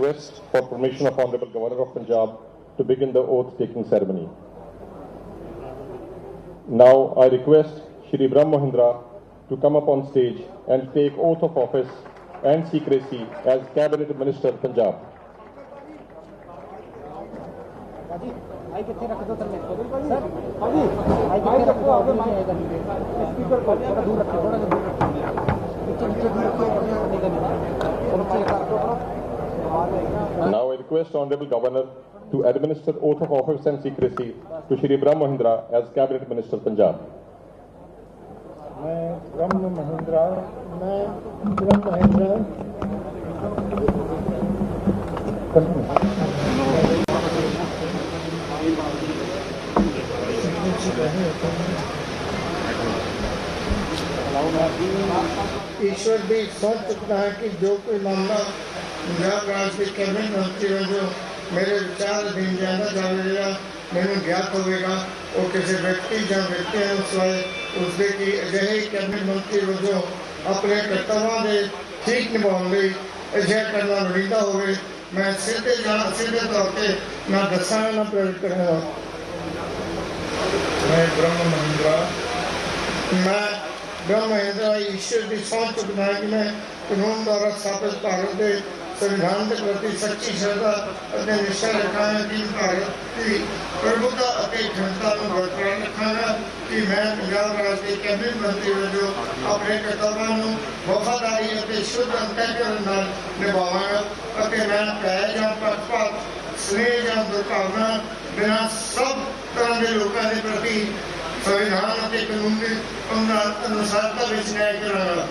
request for permission of Honorable Governor of Punjab to begin the oath-taking ceremony. Now I request Shri Brahma Mahindra to come up on stage and take oath of office and secrecy as Cabinet Minister Punjab. Now I request Honorable Governor to administer oath of office and secrecy to Shri Brahma Mahindra as Cabinet Minister Punjab. मैं ब्रह्म महिंद्रा ईश्वर भी सोच चुका है कि जो कोई मामला पंजाब राज्य के कैबिनेट मंत्री वजों मेरे विचार अधीन जाना जाएगा मैंने ज्ञात होगा और किसी व्यक्ति या व्यक्तियों सिवाय उसके की अजिहे कैबिनेट मंत्री वजों अपने कर्तव्यों के ठीक निभाने अजिहा करना लोड़ींदा होवे मैं सीधे तौर पर ना दसांगा ना प्रेरित करूँगा। मैं ब्रह्म महिंद्रा ईश्वर की सोच चुकना है कि मैं कानून द्वारा स्थापित भारत के संविधान के प्रति सच्ची श्रद्धा और निष्ठा रखांगा कि भारत की प्रभुता और अखंडता को बरकरार रखांगा कि मैं पंजाब राज्य के कैबिनेट मंत्री वजों अपने कर्तव्यों को वफादारी और शुद्ध अंतःकरण नाल निभावांगा और मैं भय या पक्षपात स्नेह या दुर्भावना बिना सब तरह के लोगों के प्रति संविधान और कानून के अनुसारता में न्याय करांगा।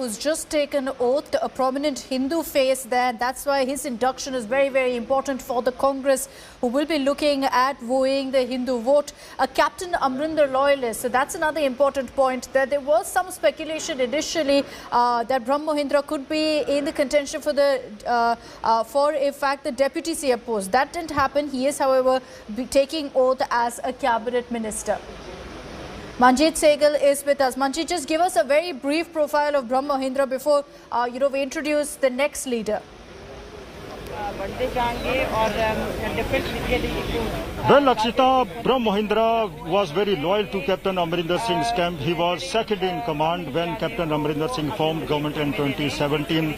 Who's just taken oath, a prominent Hindu face there. That's why his induction is very, very important for the Congress, who will be looking at wooing the Hindu vote. A Captain Amrinder loyalist. So that's another important point. That there was some speculation initially that Brahma Mahindra could be in the contention for the for in fact the deputy CM post. That didn't happen. He is, however, taking oath as a cabinet minister. Manpreet Badal is with us. Manpreet, just give us a very brief profile of Brahma Mahindra before we introduce the next leader. Well, Lakshita, Brahma Mahindra was very loyal to Captain Amrinder Singh's camp. He was second in command when Captain Amrinder Singh formed government in 2017.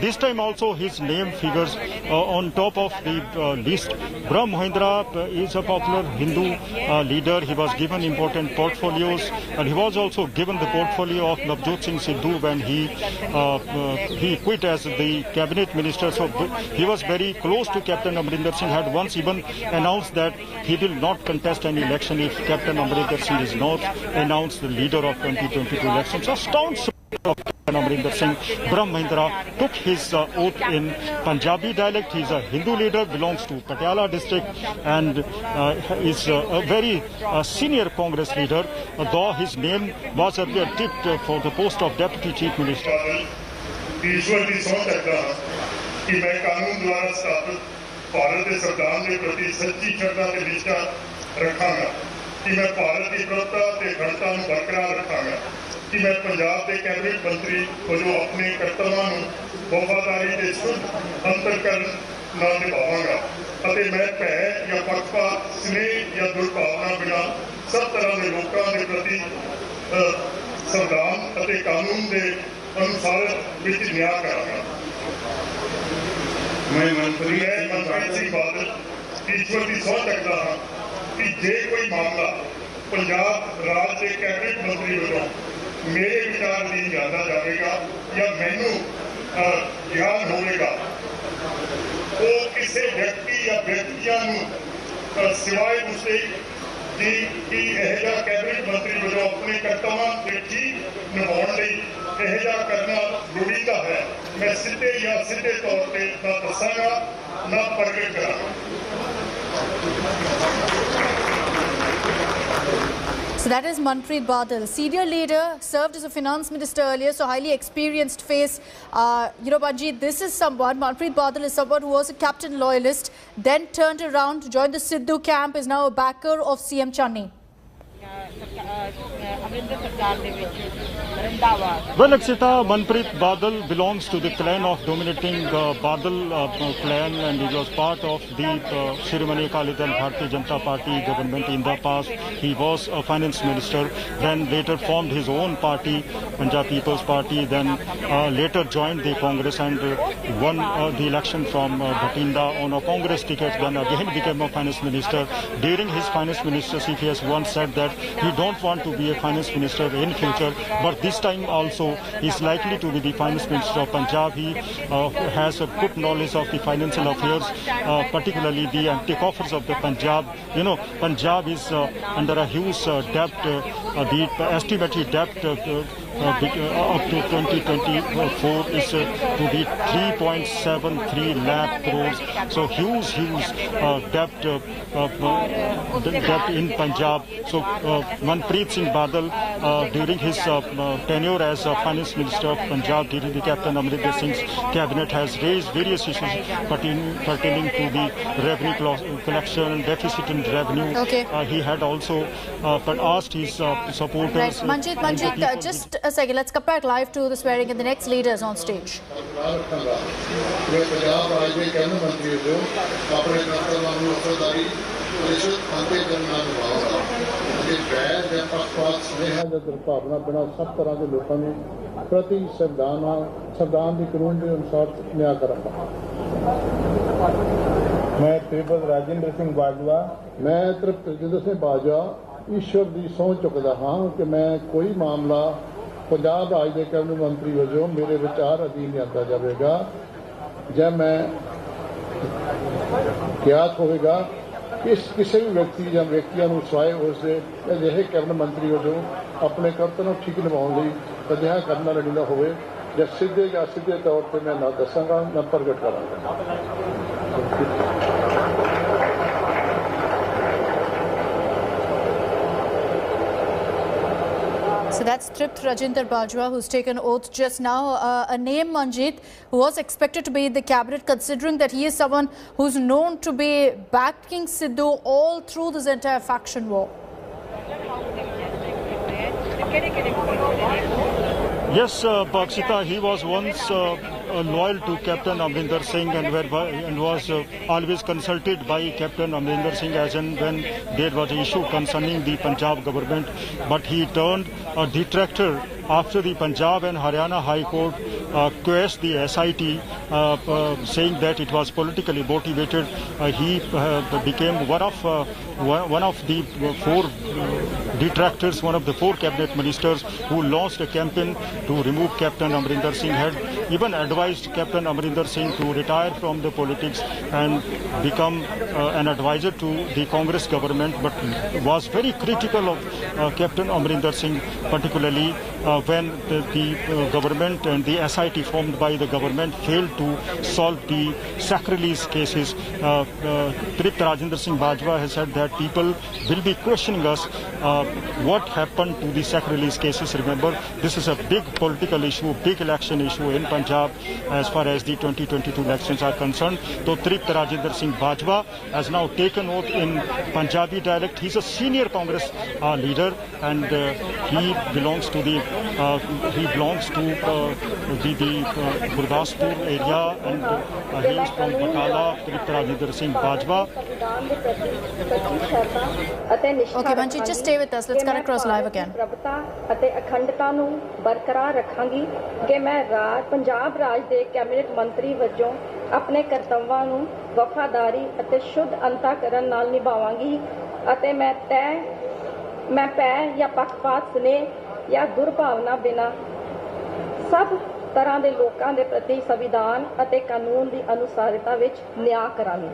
This time also his name figures on top of the list. Brahma Mahindra is a popular Hindu leader. He was given important portfolios, and he was also given the portfolio of Navjot Singh Sidhu when he quit as the cabinet minister. So he was very close to Captain Amrinder Singh, had once even announced that he will not contest any election if Captain Amrinder Singh is not announced the leader of 2022 elections. So staunch of Captain Amrinder Singh, Brahma Mahindra took his oath in Punjabi dialect. He is a Hindu leader, belongs to Patiala district, and is a very senior Congress leader, though his name was earlier tipped for the post of Deputy Chief Minister. कि मैं कानून द्वारा स्थापित भारत के संविधान के प्रति सच्ची श्रद्धा और निष्ठा रखांगा कि मैं भारत की प्रभुता और अखंडता को बरकरार रखांगा कि मैं पंजाब के कैबिनेट मंत्री वजों अपने कर्तव्यों को वफादारी के शुद्ध अंतःकरण नाल निभावांगा और मैं भय या पक्षपात स्नेह या दुर्भावना बिना सब तरह के लोगों के प्रति संविधान और कानून के अनुसार न्याय करांगा। मैं मनप्रीत सिंह बादल ईश्वर की सौं चुकता हाँ कि जे कोई मामला पंजाब राज्य के कैबिनेट मंत्री वजों मेरे विचार अधीन जाना जाएगा या मैनू ज्ञान होगा वो किसी व्यक्ति या व्यक्तियों सिवाय उसके कि यह कैबिनेट मंत्री वजों अपने कर्तव्यों के ठीक निभाने लई यह करना लोड़ीदा है। मैं सीधे या सीधे तौर पर ना दसांगा ना प्रगट करांगा। So that is Manpreet Badal, senior leader, served as a finance minister earlier, so highly experienced face. Manjeet, this is someone, Manpreet Badal is someone who was a captain loyalist, then turned around, joined the Sidhu camp, is now a backer of CM Channi. Well, Akshita, Manpreet Badal belongs to the clan of dominating Badal clan, and he was part of the Shiromani Akali Dal Bharatiya Janata Party government in the past. He was a finance minister, then later formed his own party, Punjab People's Party, then later joined the Congress and won the election from Bhatinda on a Congress ticket, then again became a finance minister. During his finance ministership, he has once said that he don't want to be a finance minister in future, but this time also he is likely to be the finance minister of Punjab. He has a good knowledge of the financial affairs, particularly the anti-coffers of the Punjab. You know, Punjab is under a huge debt. The estimated debt up to 2024 is to be 3.73 lakh crores. So huge debt in Punjab. So Manpreet Singh Badal, during his tenure as finance minister of Punjab, during the Captain Amrinder Singh's cabinet, has raised various issues pertaining to the revenue collection, deficit in revenue. Okay. He had also asked his supporters. Right. Manjeet, just a second. Let's come back live to the swearing in. The next leader is on stage. प्रति संविधान के कानून के अनुसार न्याय करांगा। मैं त्रिप्त राजिंदर सिंह बाजवा मैं त्रिप्त राजिंदर सिंह बाजवा ईश्वर की सौं चुकदा हाँ कि मैं कोई मामला पंजाब राज के कैबिनेट मंत्री वजों मेरे विचार अधीन लिया जाएगा जब मैं ज्ञात होगा किसी भी व्यक्ति या व्यक्तियों को स्वाय उससे अजिहे कैबिनेट मंत्री वजों अपने कर्तव्य ठीक निभाने लिए अजिहा करना लड़ना हो या सीधे तौर पर मैं ना दसांगा ना प्रगट करांगा। So that's Tript Rajinder Bajwa, who's taken oath just now. A name, Manjeet, who was expected to be in the cabinet, considering that he is someone who's known to be backing Sidhu all through this entire faction war. Yes, Pakshita, he was once loyal to Captain Amrinder Singh and was always consulted by Captain Amrinder Singh as and when there was an issue concerning the Punjab government. But he turned a detractor after the Punjab and Haryana High Court quashed the SIT, saying that it was politically motivated. He became one of the four detractors, one of the four cabinet ministers who launched a campaign to remove Captain Amrinder Singh, had even advised Captain Amrinder Singh to retire from the politics and become an advisor to the Congress government, but was very critical of Captain Amrinder Singh, particularly when the government and the SIT formed by the government failed to solve the sacrilege cases. Tript Rajinder Singh Bajwa has said that people will be questioning us what happened to the sacrilege cases. Remember, this is a big political issue, big election issue in Punjab as far as the 2022 elections are concerned. So Tript Rajinder Singh Bajwa has now taken oath in Punjabi dialect. He's a senior Congress leader, and he belongs to the Gurdaspur area, and he is from Bakala. Tript Rajinder Singh Bajwa. Okay, Manjeet, just stay with us. Let's cut across live again. बरकरार रखांगी कि मैं पंजाब राज दे cabinet मंत्री वजों अपने कर्तव्यां नूं वफादारी अते शुद्ध अंतःकरण नाल निभावांगी अते मैं पै या पक्षपात स्नेह या दुर्भावना बिना सब तरह दे लोकां दे प्रति संविधान अते कानून दी अनुसारिता विच न्याय करांगी।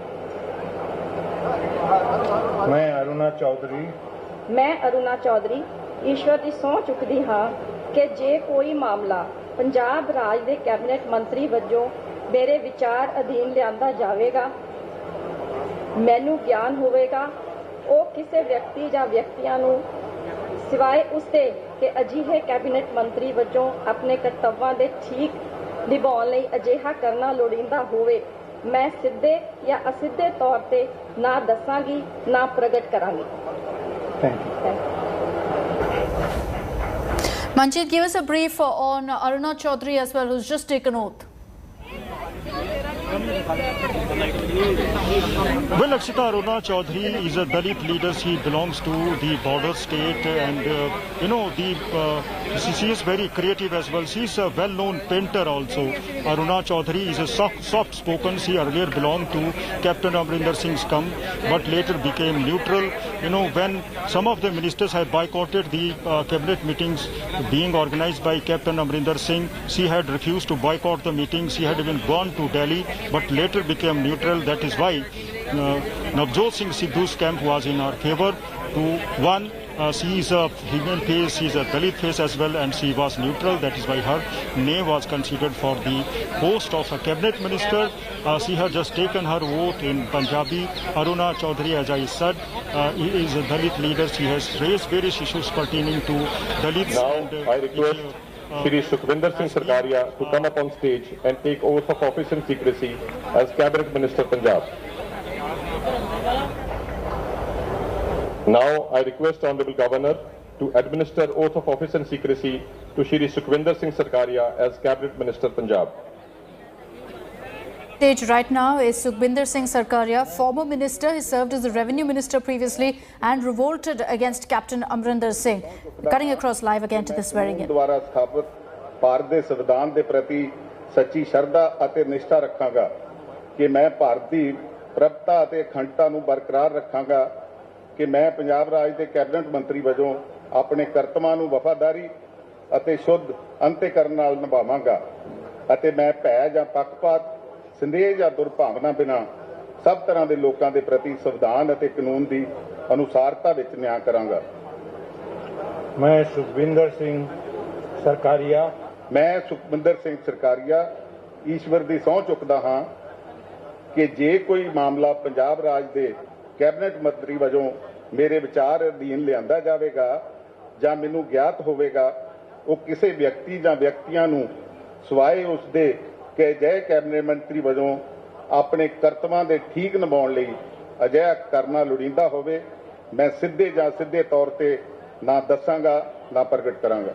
मैं अरुणा चौधरी मैं अरुणा चौधरी ईश्वर की सौं चुकदी हाँ कि जे कोई मामला पंजाब राज दे कैबिनेट मंत्री वजों मेरे विचार अधीन लिआंदा जावेगा, मैनू ज्ञान होवेगा, ਉਹ ਕਿਸੇ ਵਿਅਕਤੀ ਜਾਂ ਵਿਅਕਤੀਆਂ ਨੂੰ ਸਿਵਾਏ ਉਸਦੇ ਕਿ ਅਜਿਹੇ ਕੈਬਨਿਟ ਮੰਤਰੀ ਵਜੋਂ ਆਪਣੇ ਕਰਤੱਵਾਂ ਦੇ ਠੀਕ ਨਿਭਾਉਣ ਲਈ ਅਜਿਹਾ ਕਰਨਾ ਲੋੜੀਂਦਾ ਹੋਵੇ, ਮੈਂ ਸਿੱਧੇ ਜਾਂ ਅਸਿੱਧੇ ਤੌਰ ਤੇ ਨਾ ਦੱਸਾਂਗੀ ਨਾ ਪ੍ਰਗਟ ਕਰਾਂਗੀ। Manpreet, give us a brief on Aruna Chaudhary as well, who's just taken oath. Well, Akshita, Aruna Chaudhary is a Dalit leader. He belongs to the border state, and she is very creative as well. She is a well-known painter also. Aruna Chaudhary is a soft-spoken. She earlier belonged to Captain Amrinder Singh's camp, but later became neutral. When some of the ministers had boycotted the cabinet meetings being organized by Captain Amrinder Singh, she had refused to boycott the meetings. She had even gone to Delhi, but later became neutral. That is why Navjot Singh Sidhu's camp was in our favor. She is a female face, she is a Dalit face as well, and she was neutral. That is why her name was considered for the post of a cabinet minister. She had just taken her vote in Punjabi. Aruna Chaudhary, as I said, is a Dalit leader. She has raised various issues pertaining to Dalits. Now I request Shri Sukhbinder Singh Sarkaria to come up on stage and take oath of office in secrecy as Cabinet Minister Punjab. Now I request Honorable Governor to administer oath of office and secrecy to Shri Sukhbinder Singh Sarkaria as Cabinet Minister Punjab. Stage right now is Sukhbinder Singh Sarkaria, former minister. He served as the revenue minister previously and revolted against Captain Amrinder Singh. Cutting across live again to this swearing-in. द्वारा स्थापित भारत के संविधान के प्रति सच्ची श्रद्धा ਅਤੇ ਨਿਸ਼ਠਾ ਰੱਖਾਂਗਾ कि मैं भारत की प्रभुता ਅਤੇ अखंडता ਨੂੰ बरकरार ਰੱਖਾਂਗਾ कि मैं पंजाब राज के कैबिनेट मंत्री वजों अपने ਕਰਤੱਵਾਂ ਨੂੰ ਵਫਾਦਾਰੀ ਅਤੇ शुद्ध ਅੰਤਿਕਰਨ ਨਾਲ ਨਿਭਾਵਾਂਗਾ ਅਤੇ मैं ਭੈ ਜਾਂ ਪੱਖਪਾਤ ਸੰਦੇਹ ਜਾਂ ਦੁਰਭਾਵਨਾ ਬਿਨਾ ਸਭ ਤਰ੍ਹਾਂ ਦੇ ਲੋਕਾਂ ਦੇ ਪ੍ਰਤੀ ਸੰਵਿਧਾਨ ਅਤੇ ਕਾਨੂੰਨ ਦੀ ਅਨੁਸਾਰਤਾ ਵਿੱਚ ਨਿਆਂ ਕਰਾਂਗਾ। मैं सुखबिंदर सिंह सरकारिया ईश्वर की सौं चुकदा हाँ कि जे कोई मामला पंजाब राज के कैबिनेट मंत्री वजों मेरे विचार अधीन लिआंदा जावेगा जां मैनूं ज्ञात होवेगा, वो किसी व्यक्ति जां व्यक्तियां नूं सिवाए उसदे कि अजिहे कैबिनेट मंत्री वजों अपने करतवां दे ठीक निभाउण लई अजिहा करना लोड़ींदा होवे, मैं सिद्धे जां सिद्धे तौर ते ना दसांगा ना प्रगट करांगा।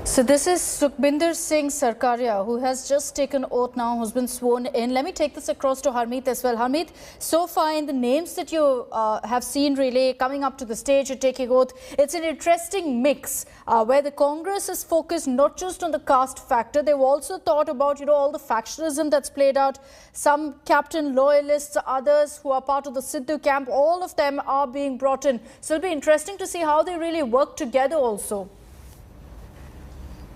So this is Sukhbinder Singh Sarkaria, who has just taken oath now, who's been sworn in. Let me take this across to Harmeet as well. Harmeet, so far in the names that you have seen really coming up to the stage and taking oath, it's an interesting mix where the Congress is focused not just on the caste factor. They've also thought about, all the factionalism that's played out. Some captain loyalists, others who are part of the Sidhu camp, all of them are being brought in. So it'll be interesting to see how they really work together also.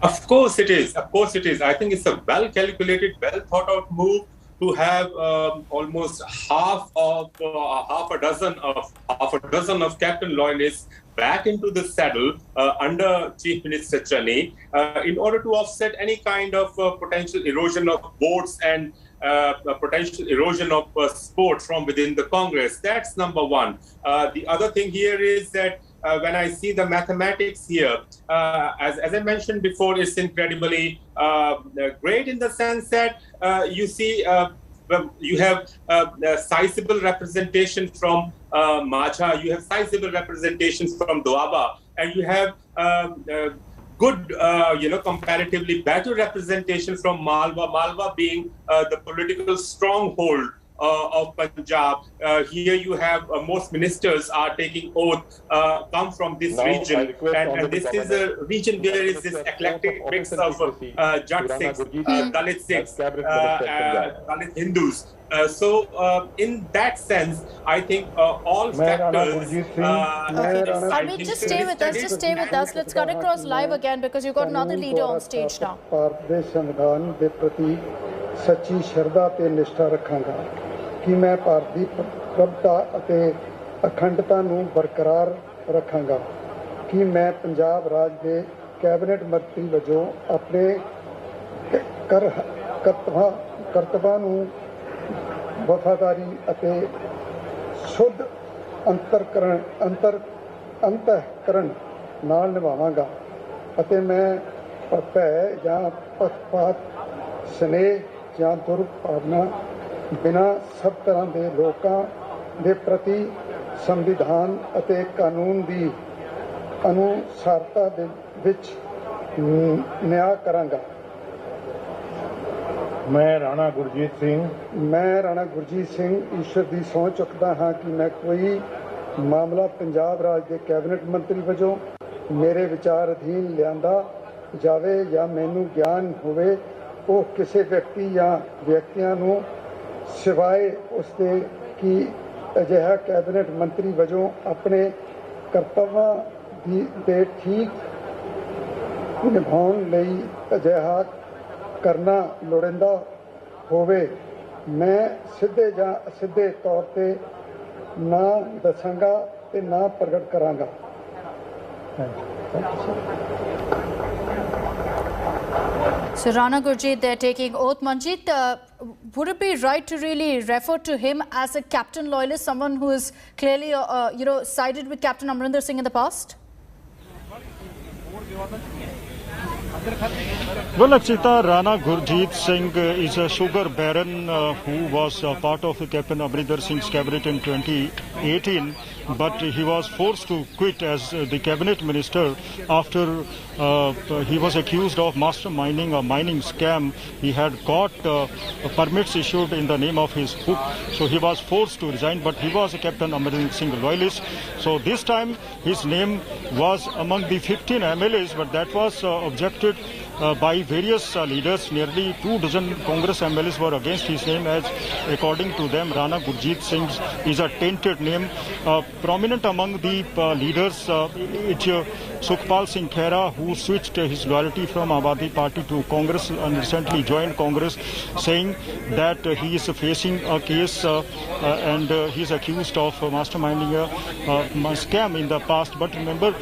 Of course it is. Of course it is. I think it's a well-calculated, well-thought-out move to have almost half a dozen of captain loyalists back into the saddle under Chief Minister Channi in order to offset any kind of potential erosion of votes and potential erosion of support from within the Congress. That's number one. The other thing here is that when I see the mathematics here, as I mentioned before, it's incredibly great in the sense that you see you have sizable representation from Majha, you have sizable representation from Doaba, and you have good, comparatively better representation from Malwa. Malwa being the political stronghold of Punjab. Here you have most ministers are taking oath, come from this region, and this is a region where is this eclectic mix of Jat Sikhs, Dalit Sikhs, Dalit Hindus. So in that sense, I think all factors. Harmeet, just stay with us. Just stay with us. Let's cut across live again because you've got another leader on stage now. ਸੱਚੀ ਸ਼ਰਧਾ ਤੇ ਨਿਸ਼ਠਾ ਰੱਖਾਂਗਾ ਕਿ ਮੈਂ ਭਾਰਤ ਦੀ ਪ੍ਰਭੁਤਾ ਅਤੇ ਅਖੰਡਤਾ ਨੂੰ ਬਰਕਰਾਰ ਰੱਖਾਂਗਾ ਕਿ ਮੈਂ ਪੰਜਾਬ ਰਾਜ ਦੇ ਕੈਬਨਿਟ ਮੰਤਰੀ ਵਜੋਂ ਆਪਣੇ ਕਰਤੱਵਾਂ ਨੂੰ ਵਫਾਦਾਰੀ ਅਤੇ ਸ਼ੁੱਧ ਅੰਤःਕਰਨ ਨਾਲ ਨਿਭਾਵਾਂਗਾ ਅਤੇ ਮੈਂ ਭੈ ਜਾਂ ਪੱਖਪਾਤ ਸਨੇਹ ਜਾਂ ਦੁਰਭਾਵਨਾ ਬਿਨਾਂ ਸਭ ਤਰ੍ਹਾਂ ਦੇ ਲੋਕਾਂ ਦੇ ਪ੍ਰਤੀ ਸੰਵਿਧਾਨ ਅਤੇ ਕਾਨੂੰਨ ਦੀ ਅਨੁਸਾਰਤਾ ਦੇ ਵਿੱਚ ਨਿਆਂ ਕਰਾਂਗਾ। ਮੈਂ ਰਾਣਾ ਗੁਰਜੀਤ ਸਿੰਘ ਈਸ਼ਵਰ ਦੀ ਸਹੁੰ ਚੁੱਕਦਾ ਹਾਂ ਕਿ ਮੈਂ ਕੋਈ ਮਾਮਲਾ ਪੰਜਾਬ ਰਾਜ ਦੇ ਕੈਬਨਿਟ ਮੰਤਰੀ ਵਜੋਂ ਮੇਰੇ ਵਿਚਾਰ ਅਧੀਨ ਲਿਆਂਦਾ ਜਾਵੇ ਜਾਂ ਮੈਨੂੰ ਗਿਆਨ ਹੋਵੇ ਉਹ ਕਿਸੇ ਵਿਅਕਤੀ ਜਾਂ ਵਿਅਕਤੀਆਂ ਨੂੰ ਸਿਵਾਏ ਉਸਦੇ ਕਿ ਅਜਿਹਾ ਕੈਬਨਿਟ ਮੰਤਰੀ ਵਜੋਂ ਆਪਣੇ ਕਰਤੱਵਾਂ ਦੇ ਠੀਕ ਨਿਭਾਉਣ ਲਈ ਅਜਿਹਾ ਕਰਨਾ ਲੋੜੀਂਦਾ ਹੋਵੇ ਮੈਂ ਸਿੱਧੇ ਜਾਂ ਅਸਿੱਧੇ ਤੌਰ ਤੇ ਨਾ ਦੱਸਾਂਗਾ ਤੇ ਨਾ ਪ੍ਰਗਟ ਕਰਾਂਗਾ। So Rana Gurjeet, they're taking oath. Manjeet, would it be right to really refer to him as a captain loyalist, someone who is clearly, sided with Captain Amrinder Singh in the past? Well, Akshita, Rana Gurjeet Singh is a sugar baron who was part of Captain Amrinder Singh's cabinet in 2018, but he was forced to quit as the cabinet minister after he was accused of masterminding a mining scam. He had got permits issued in the name of his book, so he was forced to resign, but he was a Captain Amrinder Singh loyalist. So this time his name was among the 15 MLAs, but that was objected by various leaders. Nearly 2 dozen Congress MLAs were against his name, as according to them Rana Gurjeet Singh is a tainted name. Prominent among the leaders, it's Sukhpal Singh Khera, who switched his loyalty from Abadi party to Congress and recently joined Congress, saying that he is facing a case and he is accused of masterminding a scam in the past. But remember,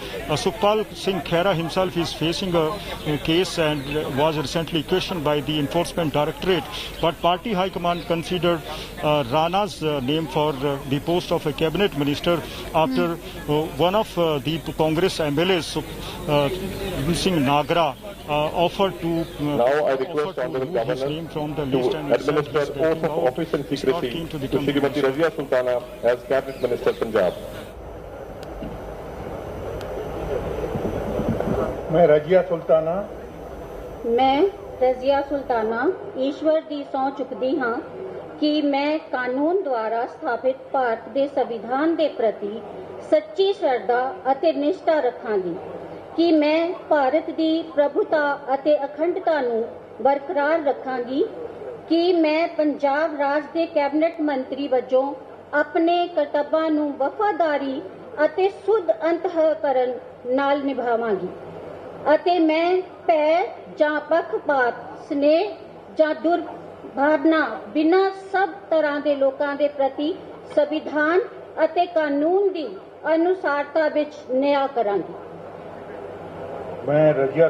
Sukhpal Singh Khera himself is facing a case and was recently questioned by the Enforcement Directorate. But party high command considered Rana's name for the post of a cabinet minister after one of the Congress MLAs, Singh Nagra, offered to remove his name from the list and administer oath of office and secrecy to Srimati Razia Sultana as Cabinet Minister Punjab. मैं रजिया सुल्ताना ईश्वर ਦੀ ਸਹੁੰ ਚੁੱਕਦੀ ਹਾਂ ਕਿ ਮੈਂ ਕਾਨੂੰਨ ਦੁਆਰਾ ਸਥਾਪਿਤ ਭਾਰਤ ਦੇ ਸੰਵਿਧਾਨ ਦੇ ਪ੍ਰਤੀ ਸੱਚੀ ਸ਼ਰਧਾ ਅਤੇ ਨਿਸ਼ਠਾ ਰੱਖਾਂਗੀ ਕਿ ਮੈਂ ਭਾਰਤ ਦੀ ਪ੍ਰਭੂਤਾ ਅਤੇ ਅਖੰਡਤਾ ਨੂੰ ਬਰਕਰਾਰ ਰੱਖਾਂਗੀ ਕਿ ਮੈਂ ਪੰਜਾਬ ਰਾਜ ਦੇ ਕੈਬਨਿਟ ਮੰਤਰੀ ਵਜੋਂ ਆਪਣੇ ਕਰਤੱਵਾਂ ਨੂੰ ਵਫਾਦਾਰੀ ਅਤੇ ਸੁੱਧ ਅੰਤःਕਰਨ ਨਾਲ ਨਿਭਾਵਾਂਗੀ ਅਤੇ ਮੈਂ ਭੈ ਜਾਂ ਪੱਖਪਾਤ ਸਨੇਹ ਜਾਂ ਦੁਰਭਾਵਨਾ ਬਿਨਾਂ ਸਭ ਤਰ੍ਹਾਂ ਦੇ ਲੋਕਾਂ ਦੇ ਪ੍ਰਤੀ ਸੰਵਿਧਾਨ ਅਤੇ ਕਾਨੂੰਨ ਦੀ ਅਨੁਸਾਰਤਾ ਵਿੱਚ ਨਿਆਂ ਕਰਾਂਗੀ। ਮੈਂ ਰਜ਼ੀਆ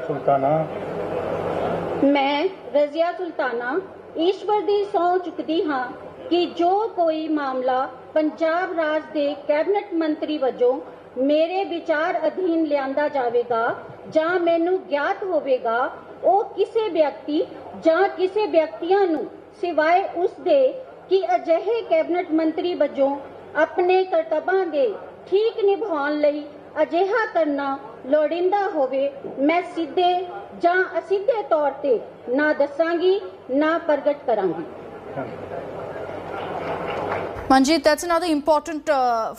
ਸੁਲਤਾਨਾ ਈਸ਼ਵਰ ਦੀ ਸਹੁੰ ਚੁੱਕਦੀ ਹਾਂ ਕਿ ਜੋ ਕੋਈ ਮਾਮਲਾ ਪੰਜਾਬ ਰਾਜ ਦੇ ਕੈਬਨਿਟ ਮੰਤਰੀ ਵਜੋਂ ਮੇਰੇ ਵਿਚਾਰ ਅਧੀਨ ਲਿਆਂਦਾ ਜਾਵੇਗਾ ਜਾਂ ਮੈਨੂੰ ਗਿਆਤ ਹੋਵੇਗਾ ਉਹ ਕਿਸੇ ਵਿਅਕਤੀ ਜਾਂ ਕਿਸੇ ਵਿਅਕਤੀਆਂ ਨੂੰ ਸਿਵਾਏ ਉਸ ਦੇ ਕਿ ਅਜਿਹੇ ਕੈਬਨਿਟ ਮੰਤਰੀ ਵਜੋਂ ਆਪਣੇ ਕਰਤੱਵਾਂ ਦੇ ਠੀਕ ਨਿਭਾਉਣ ਲਈ ਅਜਿਹਾ ਕਰਨਾ ਲੋੜੀਂਦਾ ਹੋਵੇ ਮੈਂ ਸਿੱਧੇ ਜਾਂ ਅਸਿੱਧੇ ਤੌਰ ਤੇ ਨਾ ਦੱਸਾਂਗੀ ਨਾ ਪ੍ਰਗਟ ਕਰਾਂਗੀ। Manjeet, that's another important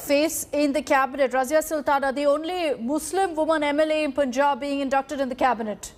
face in the cabinet. Razia Sultana, the only Muslim woman MLA in Punjab being inducted in the cabinet.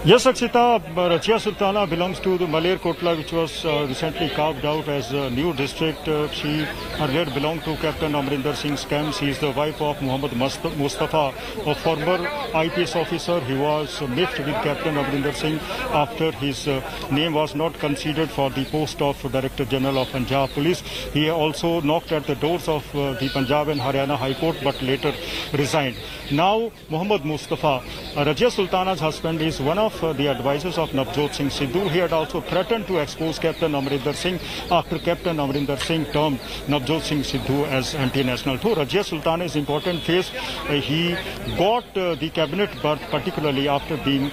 Yes, Akshita, Rajya Sultana belongs to the Maler Kotla, which was recently carved out as a new district. She earlier belonged to Captain Amrinder Singh's camp. She is the wife of Muhammad Mustafa, a former IPS officer. He was miffed with Captain Amrinder Singh after his name was not considered for the post of Director General of Punjab Police. He also knocked at the doors of the Punjab and Haryana High Court, but later resigned. Now, Muhammad Mustafa, Rajya Sultana's husband, is one of the advisors of Navjot Singh Sidhu. He had also threatened to expose Captain Amrinder Singh after Captain Amrinder Singh termed Navjot Singh Sidhu as anti-national. So Rajya Sultana is important phase. He got the cabinet berth particularly after being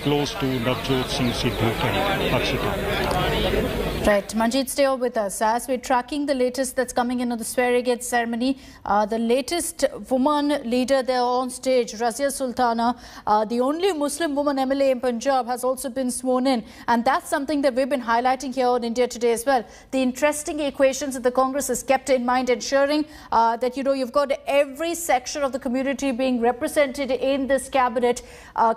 close to Navjot Singh Sidhu. Right, Manjeet, stay on with us as we're tracking the latest that's coming in on the swearing-in ceremony. The latest woman leader there on stage, Rajya Sultana, the only Muslim woman MLA in Punjab, has also been sworn in, and that's something that we've been highlighting here on India Today as well. The interesting equations that the Congress has kept in mind, ensuring that you've got every section of the community being represented in this cabinet,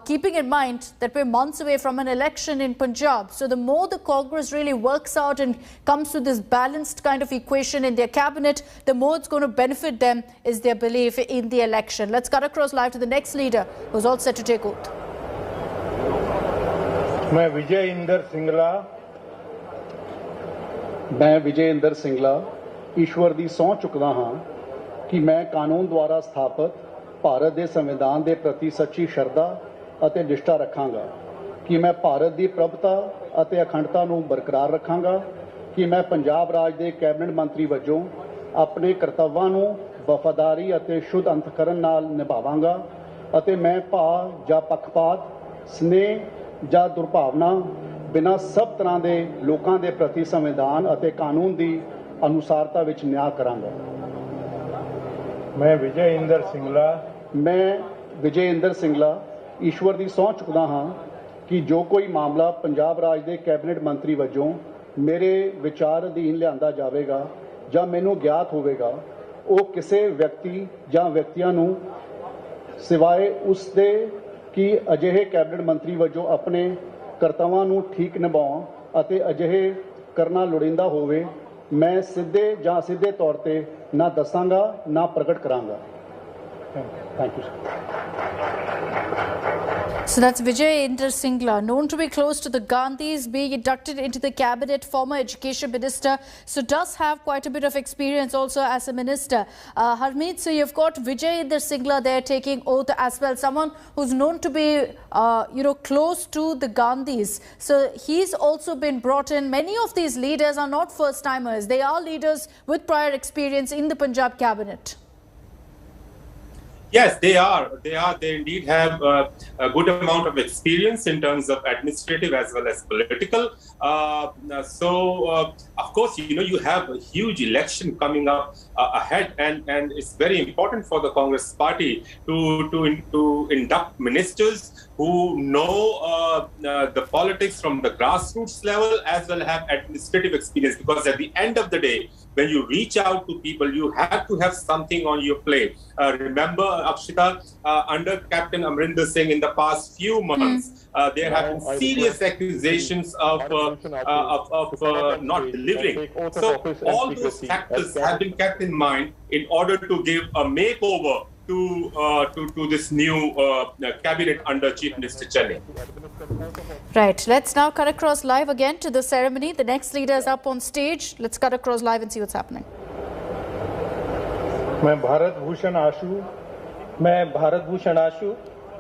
keeping in mind that we're months away from an election in Punjab. So the more the Congress really works out and comes to this balanced kind of equation in their cabinet, the more it's going to benefit them, is their belief in the election. Let's cut across live to the next leader who's all set to take oath. मैं विजय इंदर सिंगला ईश्वर ਦੀ ਸਹੁੰ ਚੁੱਕਦਾ ਹਾਂ ਕਿ ਮੈਂ ਕਾਨੂੰਨ ਦੁਆਰਾ ਸਥਾਪਿਤ ਭਾਰਤ ਦੇ ਸੰਵਿਧਾਨ ਦੇ ਪ੍ਰਤੀ ਸੱਚੀ ਸ਼ਰਧਾ ਅਤੇ ਨਿਸ਼ਠਾ ਰੱਖਾਂਗਾ ਕਿ ਮੈਂ ਭਾਰਤ ਦੀ ਪ੍ਰਭੂਤਾ ਅਤੇ ਅਖੰਡਤਾ ਨੂੰ ਬਰਕਰਾਰ ਰੱਖਾਂਗਾ ਕਿ ਮੈਂ ਪੰਜਾਬ ਰਾਜ ਦੇ ਕੈਬਨਿਟ ਮੰਤਰੀ ਵਜੋਂ ਆਪਣੇ ਕਰਤੱਵਾਂ ਨੂੰ ਵਫਾਦਾਰੀ ਅਤੇ ਸ਼ੁੱਧ ਅੰਤਕਰਨ ਨਾਲ ਨਿਭਾਵਾਂਗਾ ਅਤੇ ਮੈਂ ਭਾਵ ਜਾਂ ਪੱਖਪਾਤ ਸਨੇਹ ਜਾਂ ਦੁਰਭਾਵਨਾ ਬਿਨਾਂ ਸਭ ਤਰ੍ਹਾਂ ਦੇ ਲੋਕਾਂ ਦੇ ਪ੍ਰਤੀ ਸੰਵਿਧਾਨ ਅਤੇ ਕਾਨੂੰਨ ਦੀ ਅਨੁਸਾਰਤਾ ਵਿੱਚ ਨਿਆਂ ਕਰਾਂਗਾ। ਮੈਂ ਵਿਜੇ ਇੰਦਰ ਸਿੰਗਲਾ ਈਸ਼ਵਰ ਦੀ ਸਹੁੰ ਚੁੱਕਦਾ ਹਾਂ ਕਿ ਜੋ ਕੋਈ ਮਾਮਲਾ ਪੰਜਾਬ ਰਾਜ ਦੇ ਕੈਬਨਿਟ ਮੰਤਰੀ ਵਜੋਂ ਮੇਰੇ ਵਿਚਾਰ ਅਧੀਨ ਲਿਆਂਦਾ ਜਾਵੇਗਾ ਜਾਂ ਮੈਨੂੰ ਗਿਆਤ ਹੋਵੇਗਾ, ਉਹ ਕਿਸੇ ਵਿਅਕਤੀ ਜਾਂ ਵਿਅਕਤੀਆਂ ਨੂੰ ਸਿਵਾਏ ਉਸ ਦੇ ਕਿ ਅਜਿਹੇ ਕੈਬਨਿਟ ਮੰਤਰੀ ਵਜੋਂ ਆਪਣੇ ਕਰਤੱਵਾਂ ਨੂੰ ਠੀਕ ਨਿਭਾਉਣ ਅਤੇ ਅਜਿਹੇ ਕਰਨਾ ਲੋੜੀਂਦਾ ਹੋਵੇ, ਮੈਂ ਸਿੱਧੇ ਜਾਂ ਸਿੱਧੇ ਤੌਰ ਤੇ ਨਾ ਦੱਸਾਂਗਾ ਨਾ ਪ੍ਰਗਟ ਕਰਾਂਗਾ। Thank you, sir. So that's Vijay Inder Singla, known to be close to the Gandhis, being inducted into the cabinet, former education minister, so does have quite a bit of experience also as a minister. Harmeet, so you've got Vijay Inder Singla there taking oath as well, someone who's known to be, close to the Gandhis. So he's also been brought in. Many of these leaders are not first-timers. They are leaders with prior experience in the Punjab cabinet. Yes, they are. They indeed have a good amount of experience in terms of administrative as well as political. Of course, you have a huge election coming up ahead, and it's very important for the Congress party to induct ministers who know the politics from the grassroots level as well have administrative experience, because at the end of the day, when you reach out to people, you have to have something on your plate. Remember, Akshita, under Captain Amrinder Singh in the past few months, there have been serious accusations of not delivering. So all those factors have been kept in mind in order to give a makeover to this new cabinet under Chief Minister Channi. Right, let's now cut across live again to the ceremony. The next leader is up on stage. Let's cut across live and see what's happening. मैं भारत भूषण आशु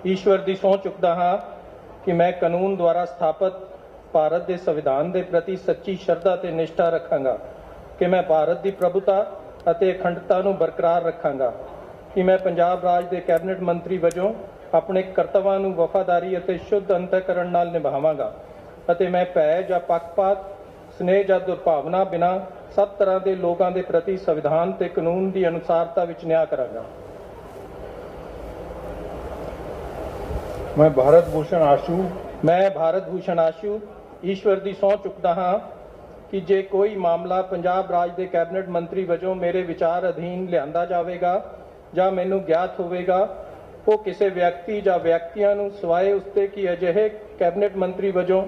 ईश्वर ਦੀ ਸਹੁੰ ਚੁੱਕਦਾ ਹਾਂ ਕਿ ਮੈਂ ਕਾਨੂੰਨ ਦੁਆਰਾ ਸਥਾਪਿਤ ਭਾਰਤ ਦੇ ਸੰਵਿਧਾਨ ਦੇ ਪ੍ਰਤੀ ਸੱਚੀ ਸ਼ਰਧਾ ਤੇ ਨਿਸ਼ਠਾ ਰੱਖਾਂਗਾ ਕਿ ਮੈਂ ਭਾਰਤ ਦੀ ਪ੍ਰਭੂਤਾ ਅਤੇ ਅਖੰਡਤਾ ਨੂੰ ਬਰਕਰਾਰ ਰੱਖਾਂਗਾ ਕਿ ਮੈਂ ਪੰਜਾਬ ਰਾਜ ਦੇ ਕੈਬਨਿਟ ਮੰਤਰੀ ਵਜੋਂ ਆਪਣੇ ਕਰਤੱਵਾਂ ਨੂੰ ਵਫਾਦਾਰੀ ਅਤੇ ਸ਼ੁੱਧ ਅੰਤਕਰਨ ਨਾਲ ਨਿਭਾਵਾਂਗਾ ਅਤੇ ਮੈਂ ਭੈ ਜਾਂ ਪੱਖਪਾਤ ਸਨੇਹ ਜਾਂ ਦੁਰਭਾਵਨਾ ਬਿਨਾਂ ਸਭ ਤਰ੍ਹਾਂ ਦੇ ਲੋਕਾਂ ਦੇ ਪ੍ਰਤੀ ਸੰਵਿਧਾਨ ਤੇ ਕਾਨੂੰਨ ਦੀ ਅਨੁਸਾਰਤਾ ਵਿੱਚ ਨਿਆਂ ਕਰਾਂਗਾ। ਮੈਂ ਭਾਰਤ ਭੂਸ਼ਣ ਆਸ਼ੂ ਈਸ਼ਵਰ ਦੀ ਸਹੁੰ ਚੁੱਕਦਾ ਹਾਂ ਕਿ ਜੇ ਕੋਈ ਮਾਮਲਾ ਪੰਜਾਬ ਰਾਜ ਦੇ ਕੈਬਨਿਟ ਮੰਤਰੀ ਵਜੋਂ ਮੇਰੇ ਵਿਚਾਰ ਅਧੀਨ ਲਿਆਂਦਾ ਜਾਵੇਗਾ ਜਾਂ ਮੈਨੂੰ ਗਿਆਤ ਹੋਵੇਗਾ, ਉਹ ਕਿਸੇ ਵਿਅਕਤੀ ਜਾਂ ਵਿਅਕਤੀਆਂ ਨੂੰ ਸਿਵਾਏ ਉਸਤੇ ਕਿ ਅਜਿਹੇ ਕੈਬਨਿਟ ਮੰਤਰੀ ਵਜੋਂ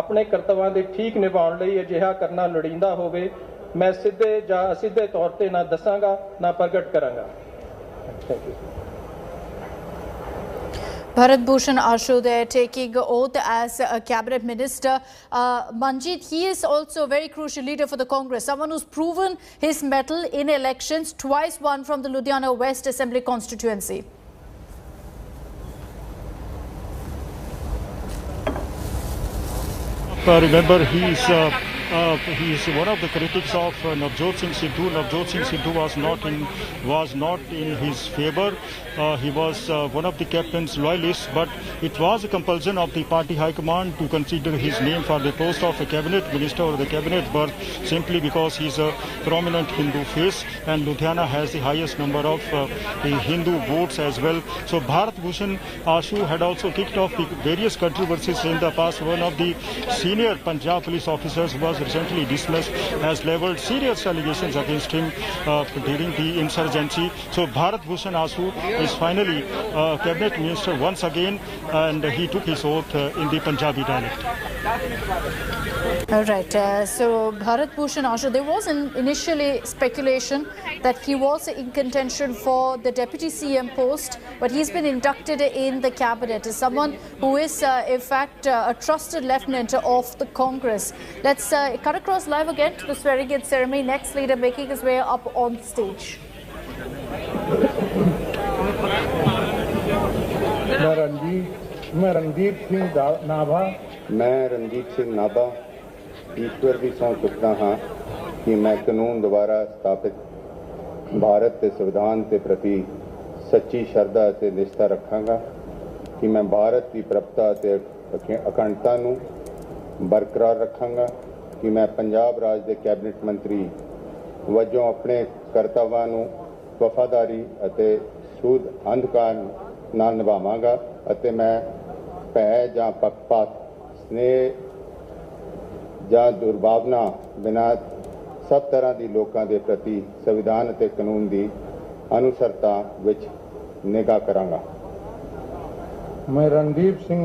ਆਪਣੇ ਕਰਤੱਵਾਂ ਦੇ ਠੀਕ ਨਿਭਾਉਣ ਲਈ ਅਜਿਹਾ ਕਰਨਾ ਲੋੜੀਂਦਾ ਹੋਵੇ ਮੈਂ ਸਿੱਧੇ ਜਾਂ ਅਸਿੱਧੇ ਤੌਰ ਤੇ ਨਾ ਦੱਸਾਂਗਾ ਨਾ ਪ੍ਰਗਟ ਕਰਾਂਗਾ। Bharat Bhushan Ashu there taking oath as a cabinet minister. Manjeet, he is also a very crucial leader for the Congress, someone who's proven his mettle in elections, twice won from the Ludhiana West Assembly constituency. Remember, he is one of the critics of Navjot Singh Sidhu. Navjot Singh Sidhu was not in his favour. He was one of the captain's loyalists, but it was a compulsion of the party high command to consider his name for the post of a cabinet minister or the cabinet berth, simply because he is a prominent Hindu face, and Ludhiana has the highest number of the Hindu votes as well. So Bharat Bhushan Ashu had also kicked off the various controversies in the past. One of the senior Punjab police officers was recently dismissed, has levelled serious allegations against him during the insurgency. So Bharat Bhushan Ashu is finally cabinet minister once again, and he took his oath in the Punjabi dialect. All right, so Bharat Bhushan Ashu, there was initially speculation that he was in contention for the deputy CM post, but he's been inducted in the cabinet as someone who is in fact a trusted lieutenant of the Congress. Let's cut across live again to the swearing-in ceremony. Next leader making his way up on stage. मैं रणदीप सिंह नाभा ईश्वर की सौं चुकता हाँ कि मैं कानून द्वारा स्थापित भारत के संविधान के प्रति सच्ची श्रद्धा ते निष्ठा रखांगा कि मैं भारत की प्रभुता ते अखंडता नूं बरकरार रखांगा कि मैं पंजाब राज के कैबिनेट मंत्री वजों अपने करतव्यां नूं वफादारी अते सूद अंधकार नाल निभावांगा अते मैं भै जां पक्षपात स्नेह जां दुर्भावना बिना सब तरह की लोगों के प्रति संविधान अते कानून की अनुसरता विच निगाह करांगा। मैं रणदीप सिंह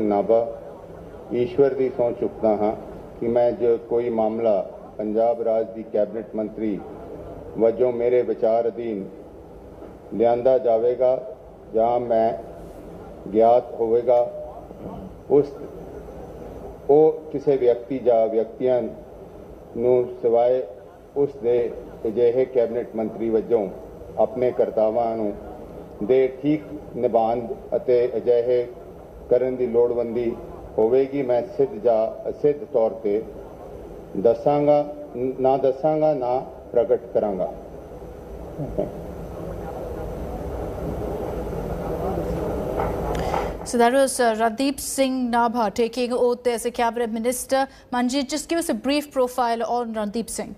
नाभा ईश्वर की सौं चुकता हाँ कि मैं जो कोई मामला पंजाब राज की कैबिनेट मंत्री वजों मेरे विचार अधीन लियांदा जावेगा जां मैं ज्ञात होवेगा उस किसी व्यक्ति या व्यक्तियों नूं सिवाए उस दे अजिहे कैबिनेट मंत्री वजों अपने करतव्यां नूं दे ठीक निभाण अते अजिहे करन दी लोड़वंदी होवेगी मैं सिद्ध या असिद्ध तौर पे दसांगा ना प्रकट करांगा। So that was Randeep Singh Nabha taking oath as a cabinet minister. Manjeet, just give us a brief profile on Randeep Singh.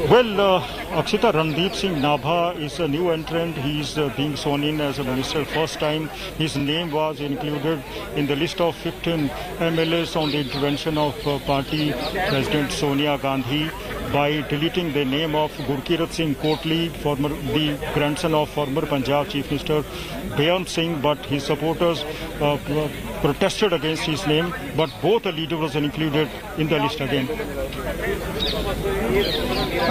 Well, Akshita, Randeep Singh Nabha is a new entrant. He is being sworn in as a minister first time. His name was included in the list of 15 MLAs on the intervention of party President Sonia Gandhi by deleting the name of Gurkirat Singh Kotli, the grandson of former Punjab Chief Minister Bharat Singh, but his supporters protested against his name, but both the leaders was included in the list again. Okay.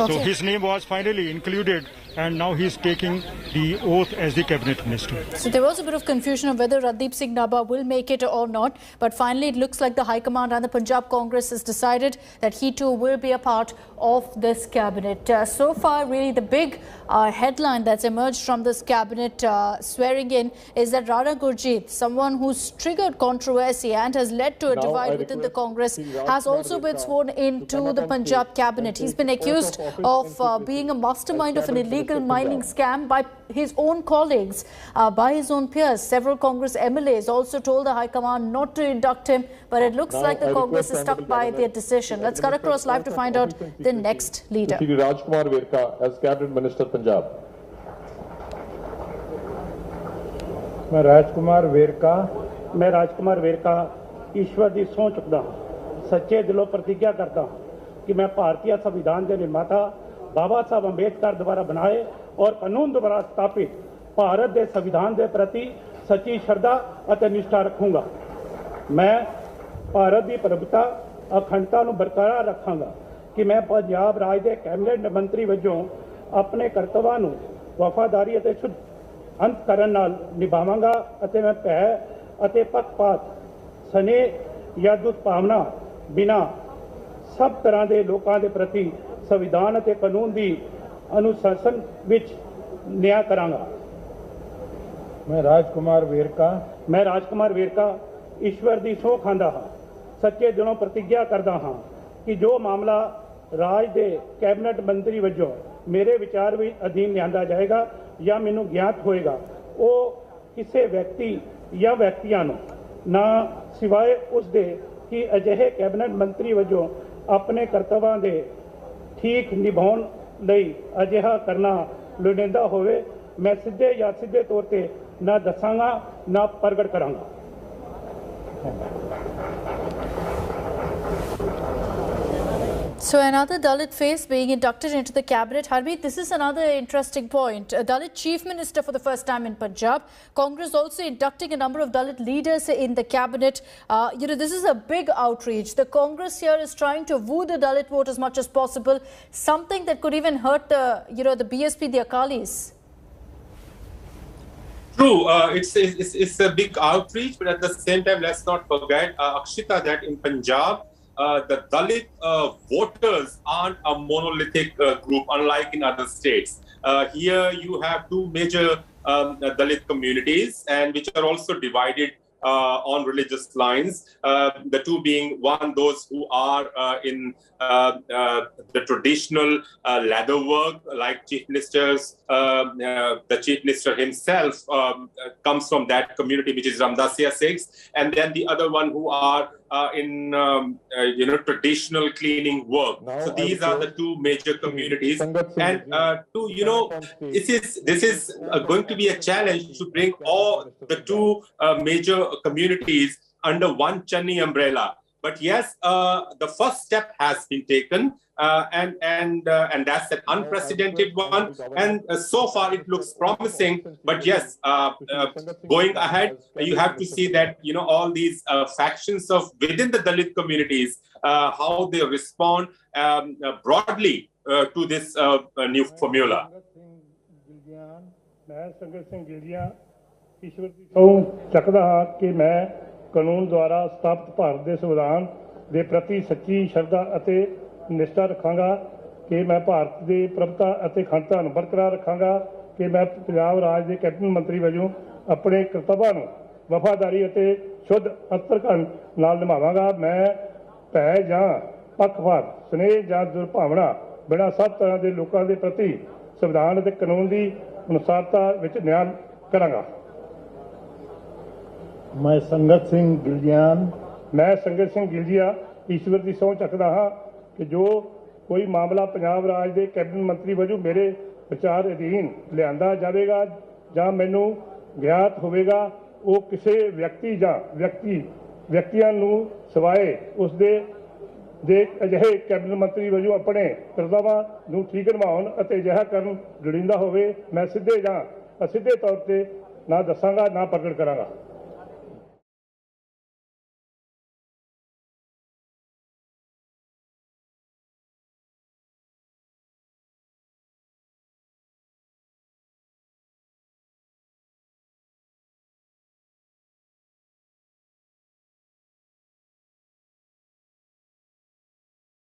So his name was finally included, and now he is taking the oath as the cabinet minister. So there was a bit of confusion of whether Randeep Singh Nabha will make it or not, but finally it looks like the High Command and the Punjab Congress has decided that he too will be a part of this cabinet. So far, really the big headline that's emerged from this cabinet swearing in is that Radhe Gurjeet, someone who's triggered controversy and has led to a divide within the Congress, has also been sworn into the Punjab cabinet. He's been accused of being a mastermind of an illegal mining scam by his own colleagues, by his own peers. Several Congress MLAs also told the High Command not to induct him, but it looks like the Congress is stuck by their decision. Let's cut across live to find out the next leader. Rajkumar Verka as Cabinet Minister Punjab. मैं राजकुमार वेरका ईश्वर की सौं चुकदा हाँ सच्चे दिलों प्रतिज्ञा करता कि मैं भारतीय संविधान के निर्माता बाबा साहब अंबेडकर द्वारा बनाए और कानून द्वारा स्थापित भारत के संविधान के प्रति सच्ची श्रद्धा और निष्ठा रखूँगा। मैं भारत की प्रभुता अखंडता को बरकरार रखांगा कि मैं पंजाब राज के कैबिनेट मंत्री वजों अपने कर्तव्यां नूं वफादारी और शुद्ध अंतकरण नाल निभावांगा और मैं भय और पक्षपात सने या दुष्भावना बिना सब तरह के लोगों के प्रति संविधान और कानून की अनुशासन विच न्याय करांगा। मैं राजकुमार वेरका ईश्वर की सौं खांदा हाँ, सच्चे दिलों प्रतिज्ञा करदा हाँ कि जो मामला राज के कैबिनेट मंत्री वजों मेरे विचार भी अधीन लिया जाएगा या मैनू ज्ञात होएगा, वो किसी व्यक्ति या व्यक्तियों ना सिवाय उसके कि अजिहे कैबिनेट मंत्री वजों अपने कर्तव्यों के ठीक निभाउण लई अजिहा करना लोड़ींदा होवे, मैं सीधे या सीधे तौर पर ना दसांगा ना प्रगट करांगा। So another Dalit face being inducted into the cabinet. Harmeet, this is another interesting point. A Dalit Chief Minister for the first time in Punjab. Congress also inducting a number of Dalit leaders in the cabinet. This is a big outreach. The Congress here is trying to woo the Dalit vote as much as possible. Something that could even hurt the BSP, the Akalis. True, it's a big outreach, but at the same time, let's not forget, Akshita, that in Punjab, the Dalit voters aren't a monolithic group, unlike in other states. Here you have two major Dalit communities, and which are also divided on religious lines. The two being one, those who are in the traditional leather work, like Chief Ministers. The Chief Minister himself comes from that community, which is Ramdasiya Sikhs, and then the other one who are in traditional cleaning work. So these are the two major communities, and this is going to be a challenge to bring all the two major communities under one Channi umbrella. But yes, the first step has been taken, and that's an unprecedented one. And so far, it looks promising. But yes, going ahead, you have to see that all these factions of within the Dalit communities, how they respond broadly to this new formula. ईश्वर की सौं चकदा हाँ कि मैं कानून द्वारा स्थापित भारत के संविधान के प्रति सच्ची श्रद्धा और निष्ठा रखांगा कि मैं भारत की प्रभुता और अखंडता को बरकरार रखांगा कि मैं पंजाब राज के कैबिनेट मंत्री वजों अपने कर्तव्यों को वफादारी और शुद्ध अंतरकरण नाल निभावांगा। मैं भय जां पक्षपात स्नेह जां दुर्भावना बिना सब तरह के लोगों के प्रति संविधान और कानून की अनुसारता विच न्याय करांगा। मैं संगत सिंह गिलजिया ईश्वर की सौं चकदा हाँ कि जो कोई मामला पंजाब राज के कैबिनेट मंत्री वजों मेरे विचार अधीन लिया जाएगा या मैनू ज्ञात होगा, वो किसी व्यक्ति या व्यक्तियों सिवाय उसके अजिहे कैबिनेट मंत्री वजों अपने कर्तव्यों को ठीक निभाउण और अजिहा करन लोड़ींदा होवे, मैं सीधे या असीधे तौर पर ना दसांगा ना प्रगट करांगा।